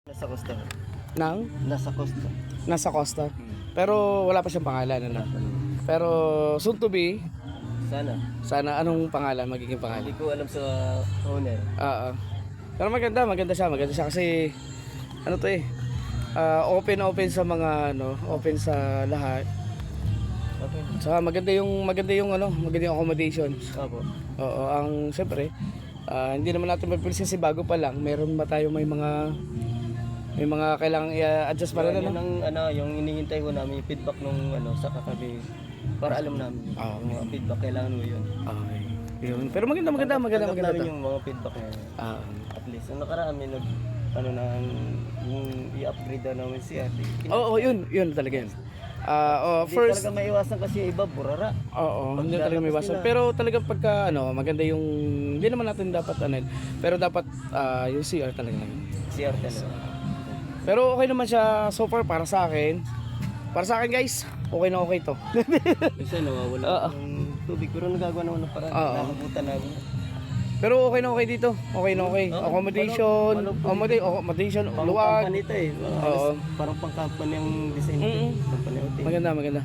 Nasa Costa. Nang? Nasa Costa. Nasa Costa. Pero wala pa siyang pangalan, ano? Pero soon to be, Sana. sana anong pangalan, magiging pangalan? Hindi ko alam sa owner. Oo. Pero maganda siya kasi ano to eh. Open sa mga ano, open sa lahat. Okay. Saka maganda yung accommodations. Opo. Oo, ang siyempre, hindi naman natin mapilisin kasi bago pa lang, meron ba tayo may mga kailangang i-adjust para Yan, na, yun no? ang yung hinihintay ko namin, yung feedback nung sa kakabi. Para alam namin yung mga feedback, kailangan mo yun. Okay. Yun. Pero maganda Tanggap namin to. yung mga feedback na yun. Ah, At least, ang nakaraan may yung i-upgrade na namin si ate. oo, yun talaga yun. Hindi First, talaga maiwasan kasi yung iba, burara. oo, hindi talaga may iwasan. sila. Pero talagang pagka maganda yung hindi naman natin dapat pero dapat yung CR talaga lang. Si ate na. Pero okay naman siya so far para sa akin. Para sa akin guys, okay na okay to. Kasi nawawala yung tubig, pero nagagawa naman ng parang Oo. nakabutan namin. Pero okay na okay dito. Okay na okay. Oo, Accommodation, luwag. Pang-company ito eh. Oo. Parang pang-company ang design ito. Company hotel. Maganda.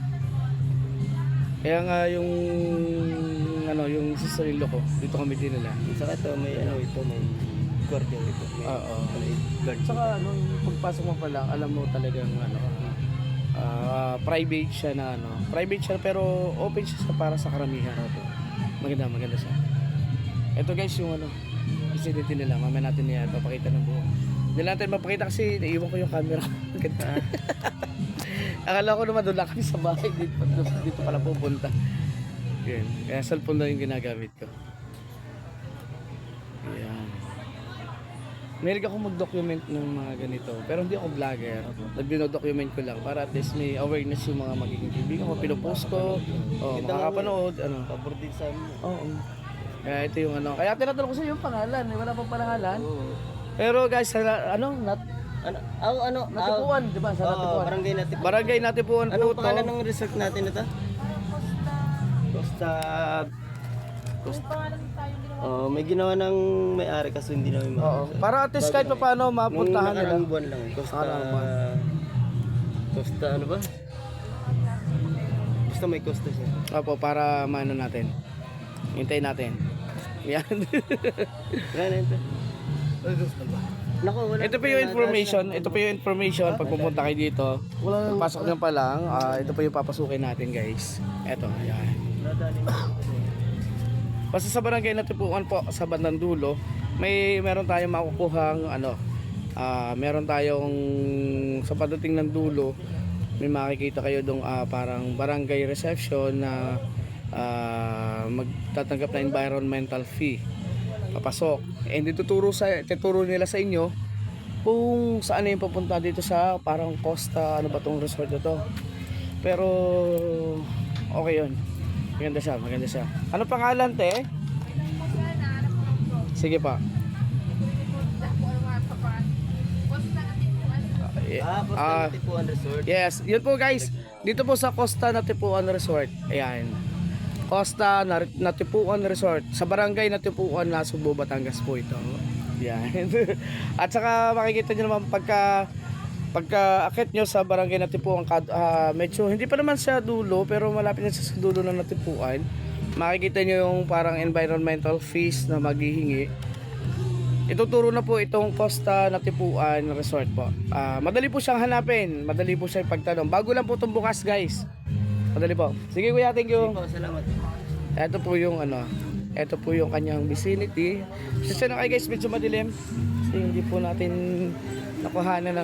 Kaya nga yung yung sister-in-law ko, dito kami dinala. Saka ito may may guardian ito. May, Oo. may guard. Saka nung pagpasok mo pa lang, alam mo talagang private siya private siya pero open siya para sa karamihan. Maganda siya. Ito guys yung facility nila, mamaya natin papakita ng buo. Hindi natin mapakita kasi naiwan ko yung camera. Akala ko naman doon lang kami sa bahay, dito pala pupunta. Yan. Kaya cellphone lang yung ginagamit ko. Yan. Meron akong mag-document ng mga ganito. Pero hindi ako vlogger. Nag-document ko lang para at least may awareness yung mga magiging kaibigan ko. Pinupost ko. Makakapanood. Pabor din sa amin. Oo. Kaya ito yung Kaya tinatanong ko sa yung pangalan. Wala pang pangalan. Oo. Pero guys, Natipuan, di ba? Sa Natipuan. Barangay Natipuan. Barangay Natipuan po Anong to. pangalan ng resort natin ito? Costa. Oh, may ginawa ng may-ari kasi hindi namin Oo. Para at least kahit pa paano mapuntahan nila. Nung buwan lang. Costa. Costa ano ba? Basta may Costa siya. Opo, para maano natin. Hintayin natin. Yan. Yan ito. Nako, wala. Ito po yung information. Pag pupunta kayo dito, pasok nyo pa lang. Ito po yung papasukin natin guys. Ito, ayan. Basta sa barangay Natipuan po, sa bandang dulo, meron tayong makukuhang meron tayong sa pagdating ng dulo, may makikita kayo dong parang barangay reception na magtatanggap na environmental fee. Papasok. And tuturo nila sa inyo kung saan yung papunta dito sa parang Costa, tong resort na to. Pero okay yun. Maganda siya. Ano pangalan, te? Sige pa. Costa Natipuan Resort. Yes, yun po guys. Dito po sa Costa Natipuan Resort. Ayan. Costa Natipuan Resort. Sa barangay Natipuan, Nasugbo, Batangas po ito. Yan. At saka makikita nyo naman pagka akit nyo sa barangay Natipuan, medyo hindi pa naman sa dulo pero malapit na sa dulo ng Natipuan, makikita nyo yung parang environmental fees na maghihingi. Ituturo na po itong Costa Natipuan Resort po. Madali po siyang hanapin, madali po siyang pagtanong. Bago lang po itong bukas guys. Madali po. Sige kuya, thank you. Sige po, salamat. Ito po yung ito po yung kanyang vicinity. Kasi na kayo guys, medyo madilim. Kasi hindi po natin nakuhanan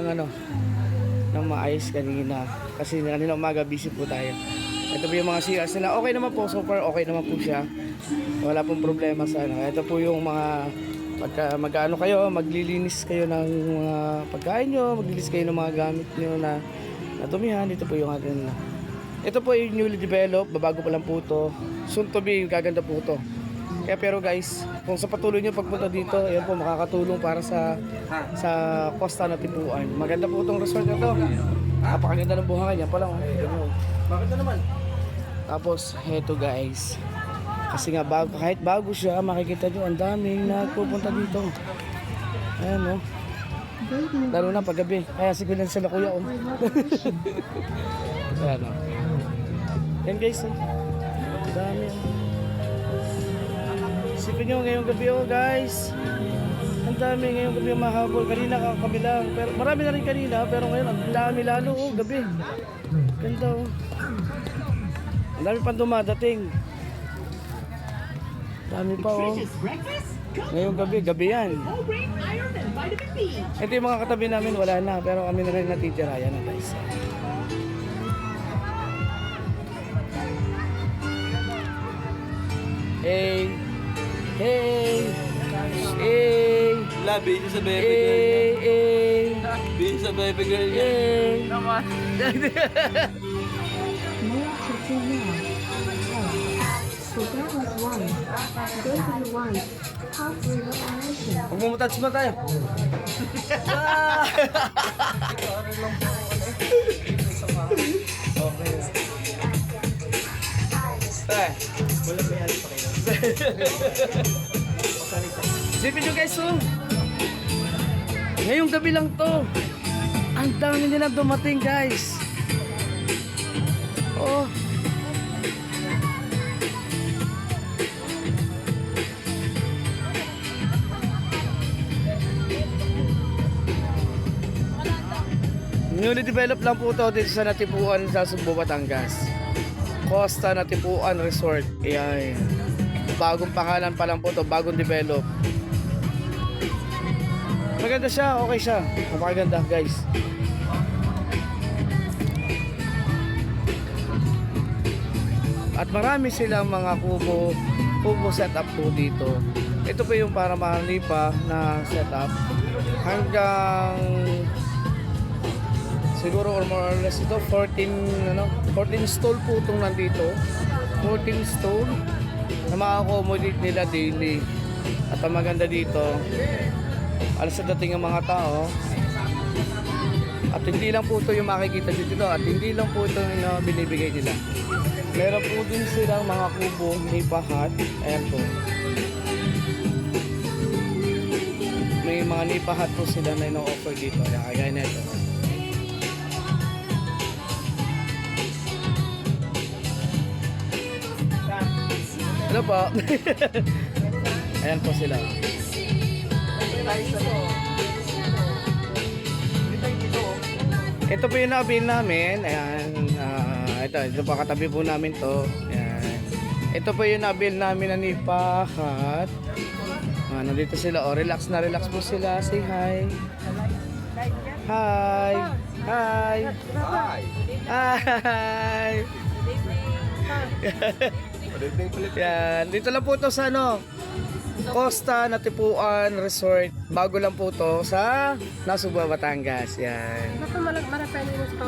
ng maayos kanina. Kasi kanina umaga busy po tayo. Ito po yung mga CRs nila. Okay naman po, so far okay naman po siya. Wala pong problema sa Ito po yung mga pagka maglilinis kayo ng mga pagkain nyo, maglilinis kayo ng mga gamit nyo na natumihan. Ito po yung atin. Ito po yung newly developed, babago pa lang po ito. Soon to be, gaganda po ito. Kaya pero guys, kung sa patuloy nyo pagpunta dito, ayan po, makakatulong para sa Costa Natipuan. Maganda po itong resort na ito. Napakaganda ng buhangin. Yan pa lang. Bakit naman? Tapos, heto guys. Kasi nga, kahit bago siya, makikita nyo, ang daming nagpupunta dito. Ayan o. Lalo na paggabi. Kaya siguro lang sila kuya. Ayan o. Yan guys. Oh. Dami. Isipin nyo ngayong gabi guys. Ang dami ngayong gabi mahabol. Kanina kami lang. Pero marami na rin kanina. Pero ngayon ang dami lalo gabi. Ganda Ang dami pang dumadating. Dami pa Ngayong gabi yan. Ito yung mga katabi namin wala na. Pero kami na rin natitira. Yan na guys. Hey! Hey! Hey! Labi sa bebe Hey! Hey! Busy sa bebe girl niya. Hey! Naman. So that was one. Go to the one. Half river ocean. Huwag mo matouch mo tayo. Okay. Eh. Sipin nyo guys ngayong gabi lang to. Ang dami nila dumating guys. Oh. Newly develop lang po to dito sa Natipuan sa Subo, Batangas. Costa Natipuan Resort. Ayan. Bagong pangalan pa lang po to, bagong develop. Maganda siya, okay siya. Napakaganda guys. At marami silang mga kubo setup po dito. Ito po yung para mahalipa na setup. Hanggang siguro or more or less ito 14 stall po itong nandito. 14 stall na ma-accommodate nila daily. At ang maganda dito, alas sa dating ng mga tao. At hindi lang po ito yung makikita dito at hindi lang po ito yung binibigay nila. Meron po din silang mga kubo, nipa hut. Ayan po. May mga nipa hut po sila na ino-offer dito. Ayan, kagaya na ito. Hello po. Ayan po sila. Ito po yung na-avail namin. Ayan. Ito pa katabi po namin to. Ayan. Ito po yung na-avail namin na nipa hut. Nandito sila. Relax na relax po sila. Say hi. Hi. Hi. Hi. Yan. Dito lang po to sa Costa Natipuan Resort. Bago lang po to sa Nasugba, Batangas. Yan. Marapay mo sa